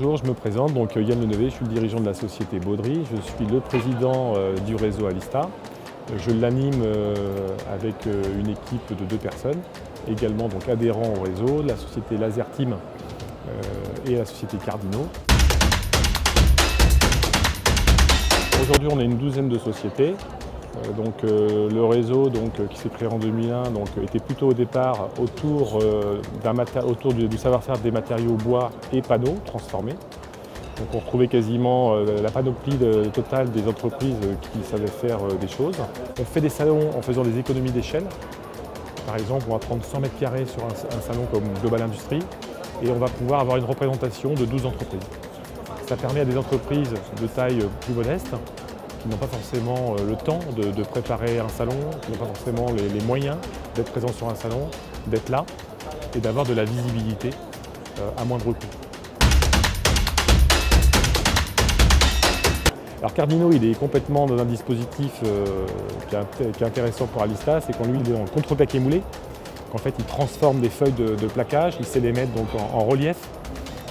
Bonjour, je me présente, donc Yann Lenevé, je suis le dirigeant de la société Baudry, je suis le président du réseau Alista. Je l'anime avec une équipe de 2 personnes, également donc adhérents au réseau, la société Laser Team et la société Cardino. Aujourd'hui, on a une douzaine de sociétés. Le réseau qui s'est créé en 2001 était plutôt au départ autour du savoir-faire des matériaux bois et panneaux transformés. Donc on retrouvait quasiment la panoplie totale des entreprises qui savaient faire des choses. On fait des salons en faisant des économies d'échelle. Par exemple, on va prendre 100 mètres carrés sur un salon comme Global Industries et on va pouvoir avoir une représentation de 12 entreprises. Ça permet à des entreprises de taille plus modeste qui n'ont pas forcément le temps de préparer un salon, qui n'ont pas forcément les moyens d'être présents sur un salon, d'être là et d'avoir de la visibilité à moindre coût. Alors Cardino, il est complètement dans un dispositif qui est intéressant pour Alista, c'est qu'on lui il est en contre-plaqué moulé. En fait, il transforme des feuilles de plaquage, il sait les mettre donc en relief,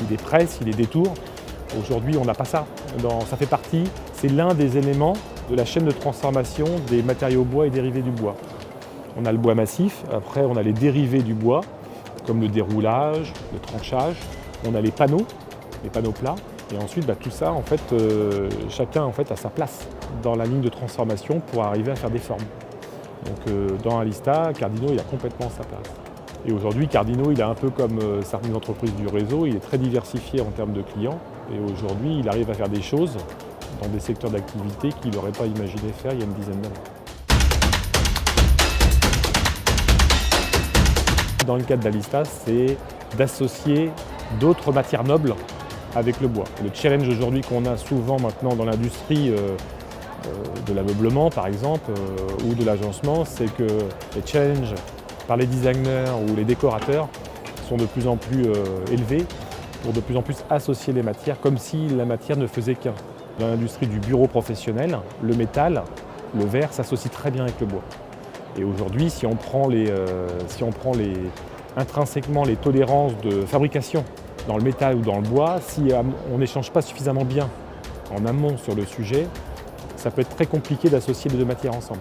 il les presse, il les détourne. Aujourd'hui, on n'a pas ça. Ça fait partie, c'est l'un des éléments de la chaîne de transformation des matériaux bois et dérivés du bois. On a le bois massif, après on a les dérivés du bois, comme le déroulage, le tranchage. On a les panneaux plats. Et ensuite, tout ça, en fait, chacun a sa place dans la ligne de transformation pour arriver à faire des formes. Donc dans Alista, Cardino, il a complètement sa place. Et aujourd'hui, Cardino, il est un peu comme certaines entreprises du réseau, il est très diversifié en termes de clients. Et aujourd'hui, il arrive à faire des choses dans des secteurs d'activité qu'il n'aurait pas imaginé faire il y a une dizaine d'années. Dans le cadre d'Alista, c'est d'associer d'autres matières nobles avec le bois. Le challenge aujourd'hui qu'on a souvent maintenant dans l'industrie de l'ameublement par exemple, ou de l'agencement, c'est que les challenges par les designers ou les décorateurs sont de plus en plus élevés pour de plus en plus associer les matières comme si la matière ne faisait qu'un. Dans l'industrie du bureau professionnel, le métal, le verre s'associe très bien avec le bois. Et aujourd'hui, si on prend intrinsèquement les tolérances de fabrication dans le métal ou dans le bois, si on n'échange pas suffisamment bien en amont sur le sujet, ça peut être très compliqué d'associer les 2 matières ensemble.